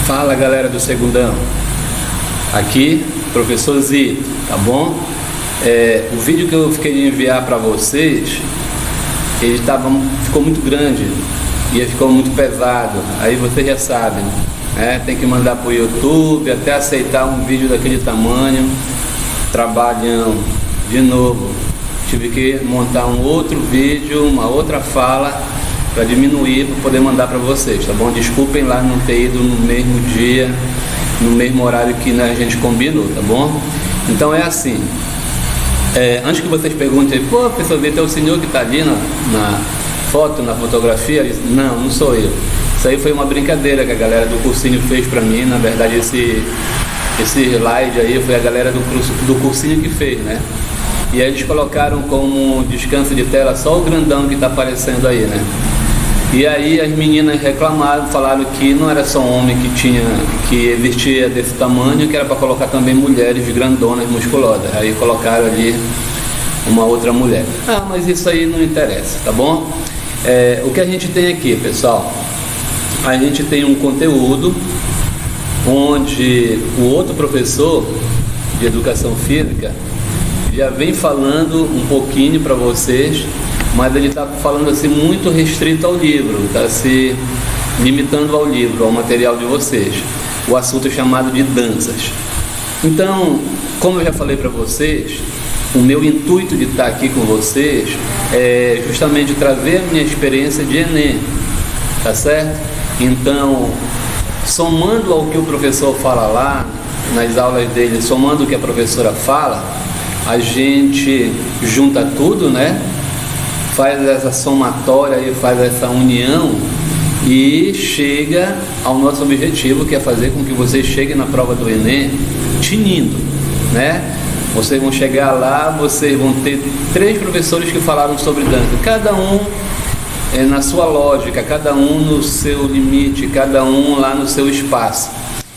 Fala galera do Segundão, aqui professor Zito, tá bom? O vídeo que eu fiquei de enviar para vocês, ele ficou muito grande e ficou muito pesado, aí vocês já sabem, né? Tem que mandar pro YouTube até aceitar um vídeo daquele tamanho, trabalhão, de novo, tive que montar um outro vídeo, uma outra fala para diminuir, para poder mandar para vocês, tá bom? Desculpem lá não ter ido no mesmo dia, no mesmo horário que a gente combinou, tá bom? Então é assim, antes que vocês perguntem, pô, professor Vitor, é o senhor que está ali na foto, na fotografia? Não sou eu. Isso aí foi uma brincadeira que a galera do cursinho fez para mim. Na verdade esse slide aí foi a galera do cursinho que fez, né? E aí eles colocaram como descanso de tela só o grandão que está aparecendo aí, né? E aí as meninas reclamaram, falaram que não era só homem que vestia desse tamanho, que era para colocar também mulheres grandonas, musculosas. Aí colocaram ali uma outra mulher. Mas isso aí não interessa, tá bom? O que a gente tem aqui, pessoal, a gente tem um conteúdo onde o outro professor de educação física já vem falando um pouquinho para vocês, mas ele está falando assim muito restrito ao livro, está se limitando ao livro, ao material de vocês. O assunto é chamado de danças. Então, como eu já falei para vocês, o meu intuito de estar aqui com vocês é justamente trazer a minha experiência de Enem, tá certo? Então, somando ao que o professor fala lá, nas aulas dele, somando o que a professora fala, a gente junta tudo, né? Faz essa somatória e faz essa união e chega ao nosso objetivo, que é fazer com que vocês cheguem na prova do Enem tinindo, né? Vocês vão chegar lá, vocês vão ter 3 professores que falaram sobre dança, cada um na sua lógica, cada um no seu limite, cada um lá no seu espaço.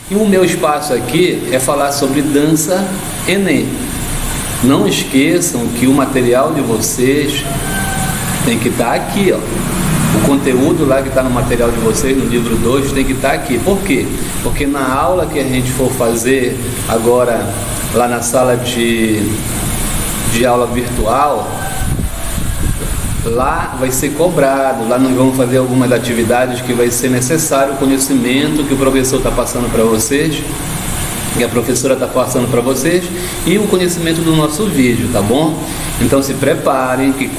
E o meu espaço aqui é falar sobre dança Enem. Não esqueçam que o material de vocês tem que estar aqui, ó. O conteúdo lá que está no material de vocês, no livro 2, tem que estar aqui. Por quê? Porque na aula que a gente for fazer agora, lá na sala de aula virtual, lá vai ser cobrado, lá nós vamos fazer algumas atividades que vai ser necessário o conhecimento que o professor está passando para vocês, que a professora está passando para vocês, e o conhecimento do nosso vídeo, tá bom? Então se preparem que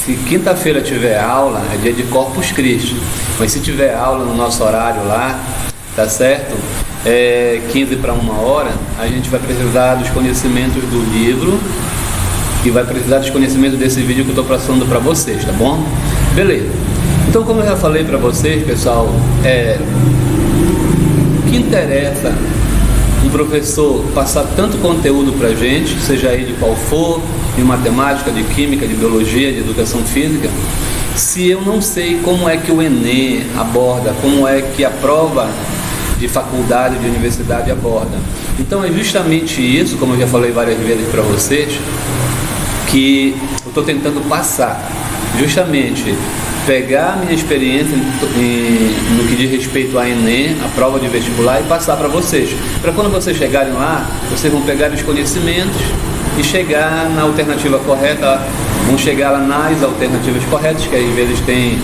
se quinta-feira tiver aula, é dia de Corpus Christi, mas se tiver aula no nosso horário lá, tá certo? 15 para 1h, a gente vai precisar dos conhecimentos do livro e vai precisar dos conhecimentos desse vídeo que eu estou passando para vocês, tá bom? Beleza. Então, como eu já falei para vocês, pessoal, o que interessa um professor passar tanto conteúdo para a gente, seja ele qual for, de matemática, de química, de biologia, de educação física, se eu não sei como é que o Enem aborda, como é que a prova de faculdade, de universidade aborda. Então é justamente isso, como eu já falei várias vezes para vocês, que eu estou tentando passar, justamente pegar a minha experiência no que diz respeito a Enem, a prova de vestibular, e passar para vocês. Para quando vocês chegarem lá, vocês vão pegar os conhecimentos e chegar na alternativa correta, vão chegar lá nas alternativas corretas, que às vezes tem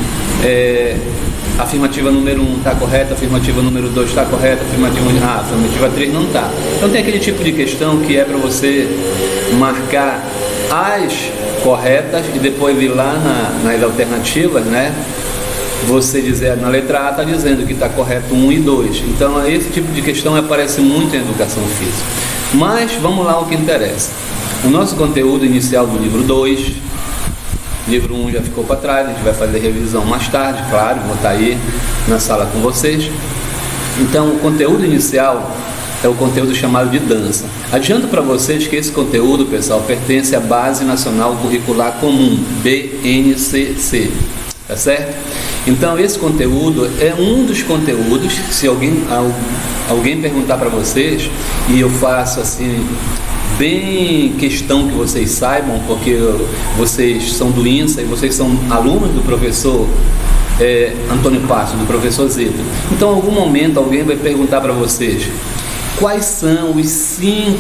afirmativa número 1 está correta, afirmativa número 2 está correta, afirmativa 3 não está. Então tem aquele tipo de questão que é para você marcar as corretas e depois ir lá nas alternativas, né? Você dizer, na letra A está dizendo que está correto 1 e 2. Então esse tipo de questão aparece muito em educação física. Mas vamos lá ao que interessa. O nosso conteúdo inicial do livro 2, livro 1 já ficou para trás, a gente vai fazer revisão mais tarde, claro, vou estar aí na sala com vocês. Então o conteúdo inicial é o conteúdo chamado de dança. Adianto para vocês que esse conteúdo, pessoal, pertence à Base Nacional Curricular Comum, BNCC, tá certo? Então esse conteúdo é um dos conteúdos, se alguém perguntar para vocês, e eu faço assim, bem questão que vocês saibam, porque vocês são do INSA e vocês são alunos do professor Antônio Passo, do professor Zito. Então, em algum momento, alguém vai perguntar para vocês quais são os 5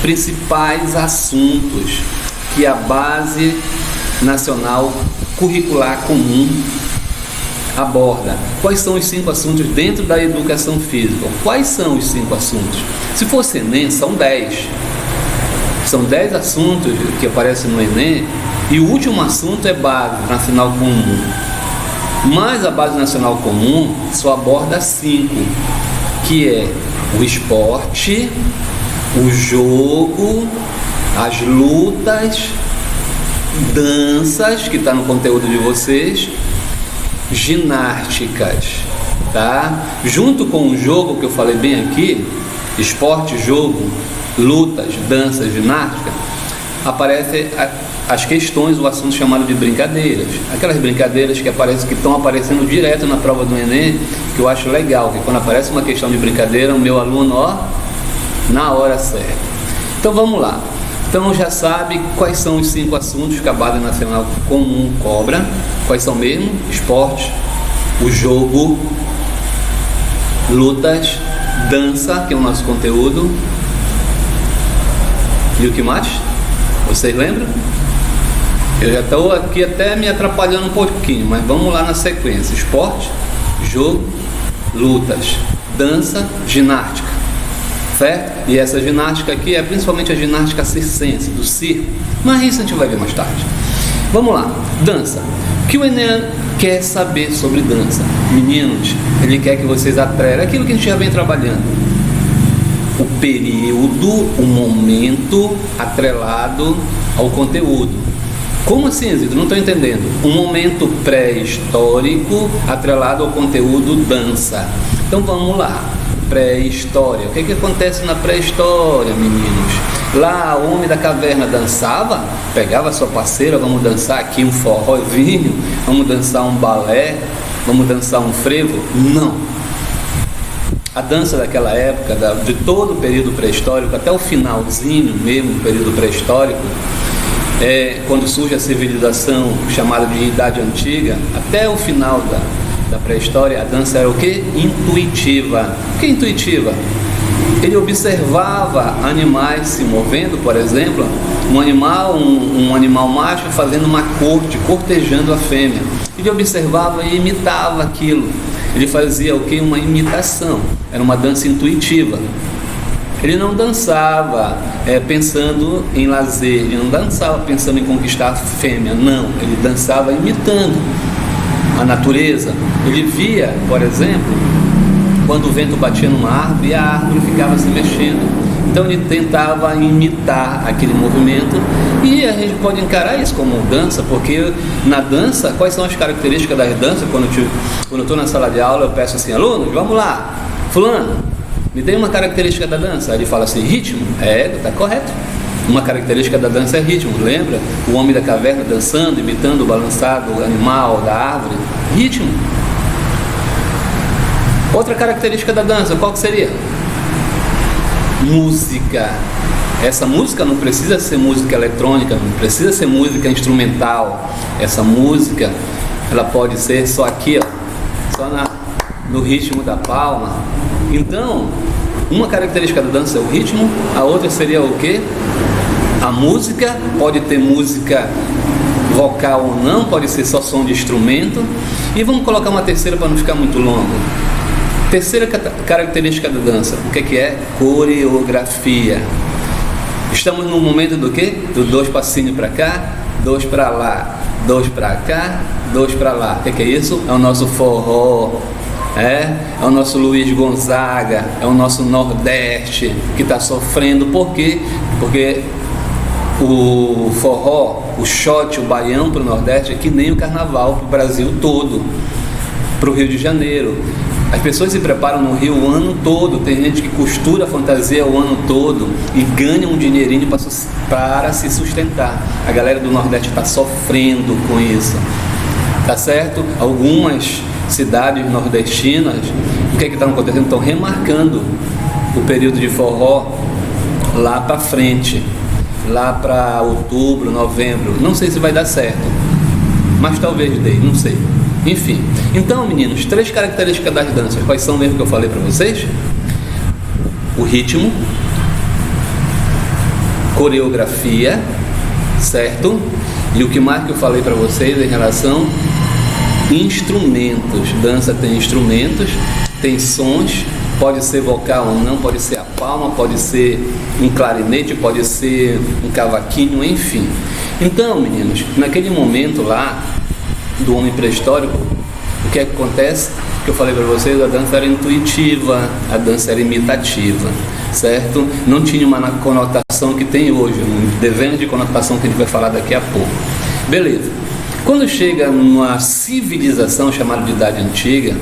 principais assuntos que a Base Nacional Curricular Comum aborda. Quais são os 5 assuntos dentro da educação física? Quais são os 5 assuntos? Se fosse Enem, são 10. São 10 assuntos que aparecem no Enem, e o último assunto é Base Nacional Comum. Mas a Base Nacional Comum só aborda 5, que é o esporte, o jogo, as lutas, danças, que está no conteúdo de vocês, ginásticas, tá? Junto com o jogo que eu falei bem aqui, esporte, jogo, lutas, danças, ginástica, aparecem as questões, o assunto chamado de brincadeiras, aquelas brincadeiras que estão aparecendo direto na prova do Enem, que eu acho legal, que quando aparece uma questão de brincadeira, o meu aluno, na hora certa. Então vamos lá. Então já sabe quais são os 5 assuntos que a Base Nacional Comum cobra. Quais são mesmo? Esporte, o jogo, lutas, dança, que é o nosso conteúdo, e o que mais? Vocês lembram? Eu já estou aqui até me atrapalhando um pouquinho, mas vamos lá na sequência: esporte, jogo, lutas, dança, ginástica, certo? E essa ginástica aqui é principalmente a ginástica circense, do circo, mas isso a gente vai ver mais tarde. Vamos lá, dança. O que o Enem quer saber sobre dança? Meninos, ele quer que vocês atrelem aquilo que a gente já vem trabalhando: o período, o momento atrelado ao conteúdo. Como assim, Zito? Não estou entendendo. Um momento pré-histórico atrelado ao conteúdo dança. Então vamos lá. Pré-história. O que acontece na pré-história, meninos? Lá o homem da caverna dançava, pegava sua parceira, vamos dançar aqui um forrozinho, vamos dançar um balé, vamos dançar um frevo? Não. A dança daquela época, de todo o período pré-histórico, até o finalzinho mesmo do período pré-histórico, quando surge a civilização chamada de Idade Antiga, até o final da pré-história, a dança era o quê? Intuitiva. O que é intuitiva? Ele observava animais se movendo, por exemplo, um animal macho fazendo uma corte, cortejando a fêmea. Ele observava e imitava aquilo. Ele fazia o que? Uma imitação. Era uma dança intuitiva. Ele não dançava pensando em lazer, ele não dançava pensando em conquistar a fêmea, não. Ele dançava imitando a natureza. Ele via, por exemplo, quando o vento batia numa árvore e a árvore ficava se mexendo. Então ele tentava imitar aquele movimento, e a gente pode encarar isso como dança, porque na dança, quais são as características da dança? Quando eu estou na sala de aula, eu peço assim: alunos, vamos lá, fulano, me dê uma característica da dança. Aí ele fala assim: ritmo. Está correto. Uma característica da dança é ritmo. Lembra? O homem da caverna dançando, imitando o balançar do animal, da árvore. Ritmo. Outra característica da dança, qual que seria? Música. Essa música não precisa ser música eletrônica, não precisa ser música instrumental. Essa música, ela pode ser só aqui, só no ritmo da palma. Então, uma característica da dança é o ritmo, a outra seria o quê? A música. Pode ter música vocal ou não, pode ser só som de instrumento. E vamos colocar uma terceira para não ficar muito longo. Terceira característica da dança, o que é? Coreografia. Estamos no momento do quê? Do 2 passinhos para cá, 2 para lá, 2 para cá, 2 para lá. O que é isso? É o nosso forró, é o nosso Luiz Gonzaga, é o nosso Nordeste que está sofrendo. Por quê? Porque o forró, o shot, o baião para o Nordeste é que nem o carnaval para o Brasil todo, para o Rio de Janeiro. As pessoas se preparam no Rio o ano todo, tem gente que costura fantasia o ano todo e ganha um dinheirinho para se sustentar. A galera do Nordeste está sofrendo com isso, tá certo? Algumas cidades nordestinas, o que está acontecendo? Estão remarcando o período de forró lá para frente, lá para outubro, novembro. Não sei se vai dar certo, mas talvez dê, não sei. Enfim, então meninos, 3 características das danças, quais são mesmo que eu falei para vocês? O ritmo, coreografia, certo? E o que mais que eu falei para vocês em relação instrumentos. Dança tem instrumentos, tem sons, pode ser vocal ou não, pode ser a palma, pode ser um clarinete, pode ser um cavaquinho, enfim. Então, meninos, naquele momento lá do homem pré-histórico, o que é que acontece? Que eu falei para vocês, a dança era intuitiva, a dança era imitativa, certo? Não tinha uma conotação que tem hoje, um devendo de conotação que a gente vai falar daqui a pouco. Beleza. Quando chega numa civilização chamada de Idade Antiga,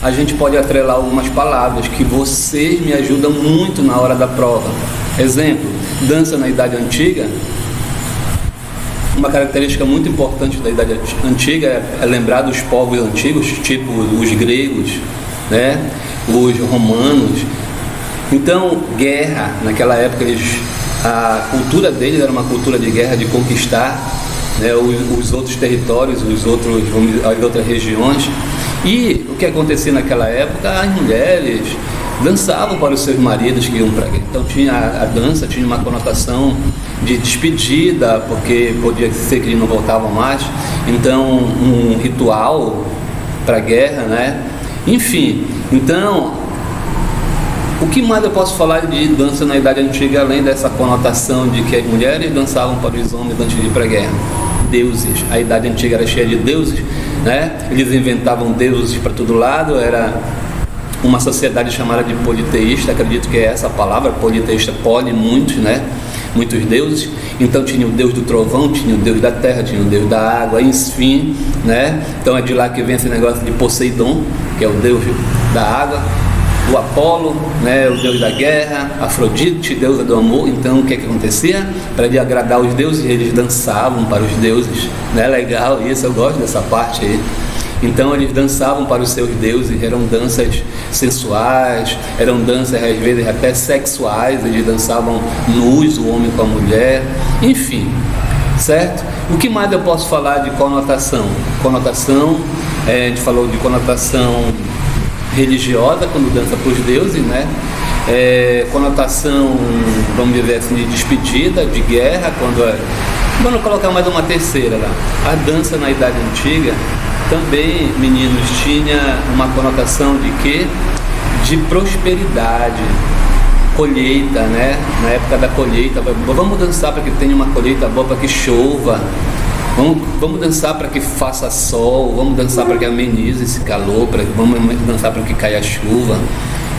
a gente pode atrelar algumas palavras que vocês me ajudam muito na hora da prova. Exemplo, dança na Idade Antiga. Uma característica muito importante da Idade Antiga é lembrar dos povos antigos, tipo os gregos, né? Os romanos. Então, guerra, naquela época, a cultura deles era uma cultura de guerra, de conquistar, né, os outros territórios, as outras regiões. E o que acontecia naquela época, as mulheres dançavam para os seus maridos que iam para a guerra. Então a dança tinha uma conotação de despedida, porque podia ser que eles não voltavam mais. Então um ritual para a guerra, né? Enfim, então o que mais eu posso falar de dança na Idade Antiga, além dessa conotação de que as mulheres dançavam para os homens antes de ir para a guerra? Deuses. A Idade Antiga era cheia de deuses, né? Eles inventavam deuses para todo lado. Era uma sociedade chamada de politeísta, acredito que é essa a palavra, politeísta, poli, muitos, né? Muitos deuses. Então tinha o deus do trovão, tinha o deus da terra, tinha o deus da água, enfim, né? Então é de lá que vem esse negócio de Poseidon, que é o deus da água. O Apolo, né, o deus da guerra, Afrodite, deusa do amor. Então o que acontecia? Para de agradar os deuses, eles dançavam para os deuses, né? Legal isso, eu gosto dessa parte aí. Então eles dançavam para os seus deuses, eram danças sensuais, eram danças às vezes até sexuais, eles dançavam nus, o homem com a mulher, enfim, certo? O que mais eu posso falar de conotação? Conotação, a gente falou de conotação religiosa, quando dança para os deuses, né? Conotação, vamos dizer assim, de despedida, de guerra, vamos colocar mais uma terceira lá. A dança na Idade Antiga também, meninos, tinha uma conotação de quê? De prosperidade, colheita, né? Na época da colheita, vamos dançar para que tenha uma colheita boa, para que chova. Vamos dançar para que faça sol, vamos dançar para que amenize esse calor, vamos dançar para que caia chuva.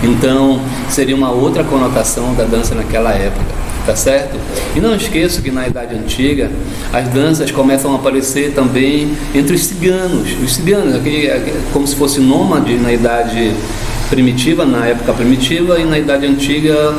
Então, seria uma outra conotação da dança naquela época, tá certo? E não esqueça que na Idade Antiga, as danças começam a aparecer também entre os ciganos. Os ciganos, como se fosse nômade na Idade Primitiva, na época primitiva, e na Idade Antiga,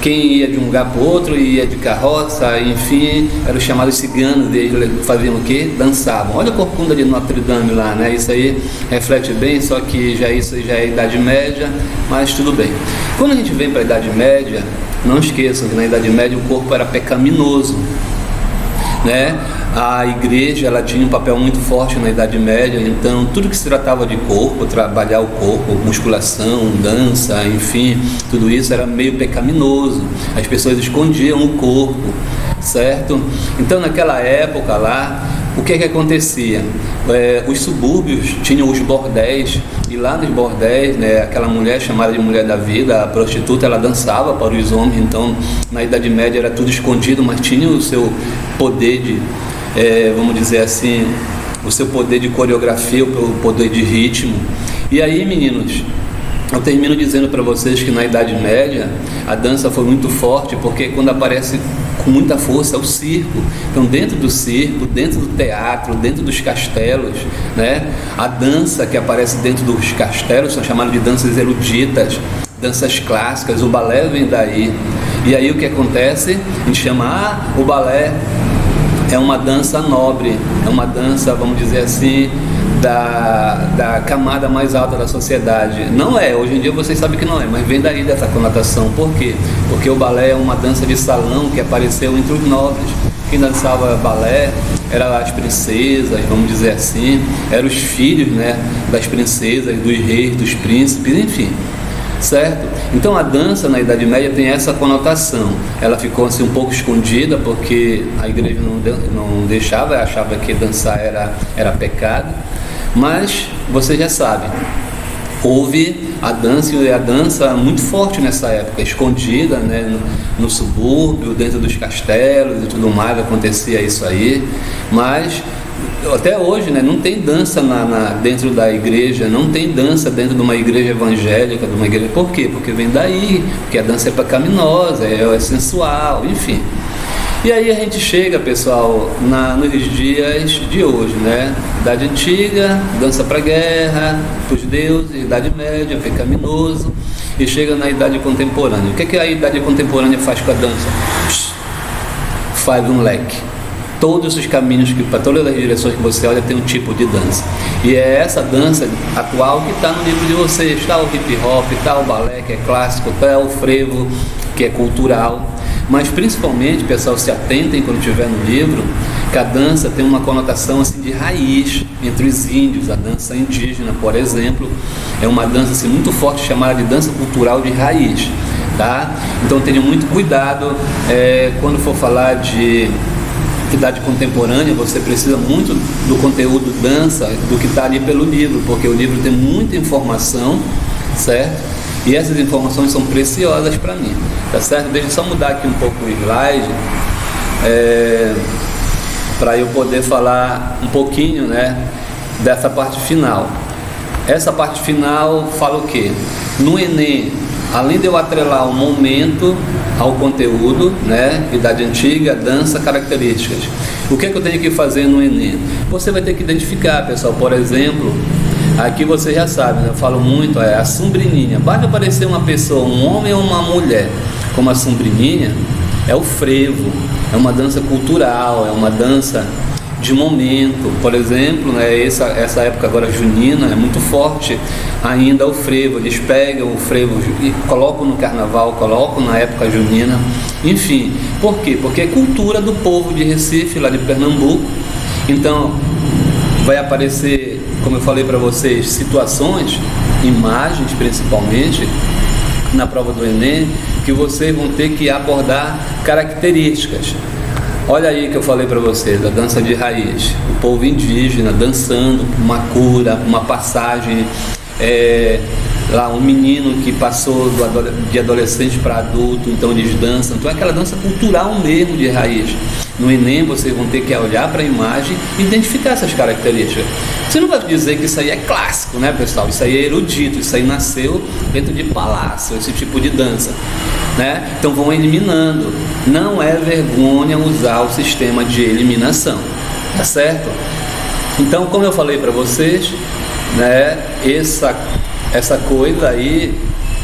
quem ia de um lugar para o outro, ia de carroça, enfim, eram os chamados ciganos, eles faziam o quê? Dançavam. Olha a corcunda de Notre Dame lá, né? Isso aí reflete bem, só que isso já é Idade Média, mas tudo bem. Quando a gente vem para a Idade Média, não esqueçam que na Idade Média o corpo era pecaminoso, né? A igreja, ela tinha um papel muito forte na Idade Média, então tudo que se tratava de corpo, trabalhar o corpo, musculação, dança, enfim, tudo isso era meio pecaminoso. As pessoas escondiam o corpo, certo? Então naquela época lá, o que acontecia? Os subúrbios tinham os bordéis, e lá nos bordéis, né, aquela mulher chamada de mulher da vida, a prostituta, ela dançava para os homens. Então na Idade Média era tudo escondido, mas tinha o seu poder de, vamos dizer assim, o seu poder de coreografia, o poder de ritmo. E aí, meninos, eu termino dizendo para vocês que na Idade Média a dança foi muito forte, porque quando aparece com muita força é o circo. Então dentro do circo, dentro do teatro, dentro dos castelos, né, a dança que aparece dentro dos castelos são chamadas de danças eruditas, danças clássicas. O balé vem daí. E aí o que acontece? A gente chama o balé é uma dança nobre, é uma dança, vamos dizer assim, da camada mais alta da sociedade. Não é, hoje em dia vocês sabem que não é, mas vem daí dessa conotação. Por quê? Porque o balé é uma dança de salão que apareceu entre os nobres. Quem dançava balé eram as princesas, vamos dizer assim, eram os filhos, né, das princesas, dos reis, dos príncipes, enfim, certo? Então a dança na Idade Média tem essa conotação. Ela ficou assim um pouco escondida porque a igreja não deixava, achava que dançar era pecado, mas você já sabe, houve a dança, e a dança muito forte nessa época, escondida, né, no subúrbio, dentro dos castelos e tudo mais, acontecia isso aí, mas até hoje, né, não tem dança dentro da igreja, não tem dança dentro de uma igreja evangélica, de uma igreja. Por quê? Porque vem daí, porque a dança é pecaminosa, é sensual, enfim. E aí a gente chega, pessoal, nos dias de hoje, né? Idade Antiga, dança para guerra, para os deuses, Idade Média, pecaminoso, e chega na Idade Contemporânea. O que a Idade Contemporânea faz com a dança? Faz um leque. Todos os caminhos, para todas as direções que você olha, tem um tipo de dança. E é essa dança atual que está no livro de vocês. Está o hip hop, está o balé, que é clássico, está o frevo, que é cultural. Mas principalmente, pessoal, se atentem quando estiver no livro, que a dança tem uma conotação assim, de raiz entre os índios. A dança indígena, por exemplo, é uma dança assim, muito forte, chamada de dança cultural de raiz. Tá? Então tenham muito cuidado quando for falar de Idade Contemporânea. Você precisa muito do conteúdo dança, do que está ali pelo livro, porque o livro tem muita informação, certo? E essas informações são preciosas para mim, tá certo? Deixa eu só mudar aqui um pouco o slide, para eu poder falar um pouquinho, né, dessa parte final. Essa parte final fala o quê? No Enem, além de eu atrelar o momento ao conteúdo, né, Idade Antiga, dança, características, o que eu tenho que fazer no Enem? Você vai ter que identificar, pessoal, por exemplo, aqui você já sabe, né, eu falo muito, a sombrininha. Basta aparecer uma pessoa, um homem ou uma mulher, como a sombrininha, é o frevo, é uma dança cultural, é uma dança de momento. Por exemplo, né, essa época agora junina é muito forte ainda o frevo. Eles pegam o frevo e colocam no carnaval, colocam na época junina, enfim. Por quê? Porque é cultura do povo de Recife, lá de Pernambuco. Então vai aparecer, como eu falei para vocês, situações, imagens principalmente na prova do Enem, que vocês vão ter que abordar características. Olha aí que eu falei para vocês, a dança de raiz, o povo indígena dançando uma cura, uma passagem, lá um menino que passou de adolescente para adulto, então eles dançam. Então é aquela dança cultural mesmo de raiz. No Enem vocês vão ter que olhar para a imagem e identificar essas características. Você não vai dizer que isso aí é clássico, né, pessoal? Isso aí é erudito, isso aí nasceu dentro de palácio, esse tipo de dança, né? Então vão eliminando. Não é vergonha usar o sistema de eliminação, tá certo? Então, como eu falei para vocês, né, essa coisa aí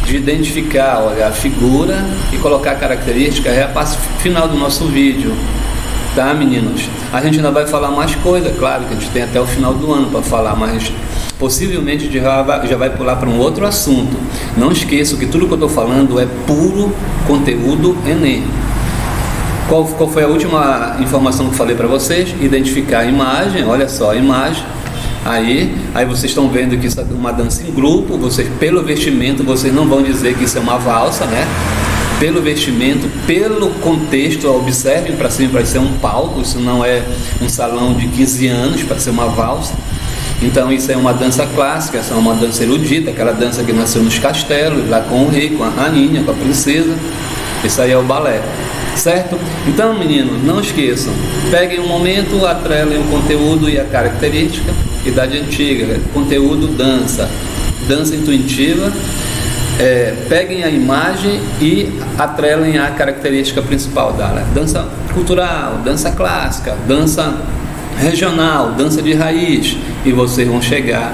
de identificar, olha, a figura e colocar características é a parte final do nosso vídeo, tá, meninos? A gente ainda vai falar mais coisa, claro que a gente tem até o final do ano para falar, mas possivelmente já vai pular para um outro assunto. Não esqueçam que tudo que eu estou falando é puro conteúdo Enem. Qual foi a última informação que eu falei para vocês? Identificar a imagem, olha só a imagem. Aí vocês estão vendo que isso é uma dança em grupo. Vocês, pelo vestimento, vocês não vão dizer que isso é uma valsa, né? Pelo vestimento, pelo contexto, observem para cima, para ser um palco. Isso não é um salão de 15 anos para ser uma valsa. Então isso é uma dança clássica, essa é uma dança erudita, aquela dança que nasceu nos castelos, lá com o rei, com a rainha, com a princesa. Isso aí é o balé, certo? Então, meninos, não esqueçam, peguem um momento, atrelem o conteúdo e a característica. Idade Antiga, conteúdo dança intuitiva, peguem a imagem e atrelem a característica principal dela. Dança cultural, dança clássica, dança regional, dança de raiz, e vocês vão chegar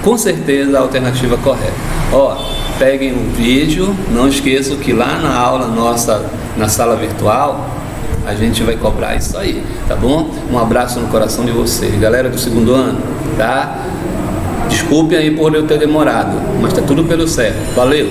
com certeza, a alternativa correta. Peguem o vídeo, não esqueçam que lá na aula nossa, na sala virtual, a gente vai cobrar isso aí, tá bom? Um abraço no coração de vocês, galera do segundo ano, tá? Desculpem aí por eu ter demorado, mas tá tudo pelo certo. Valeu!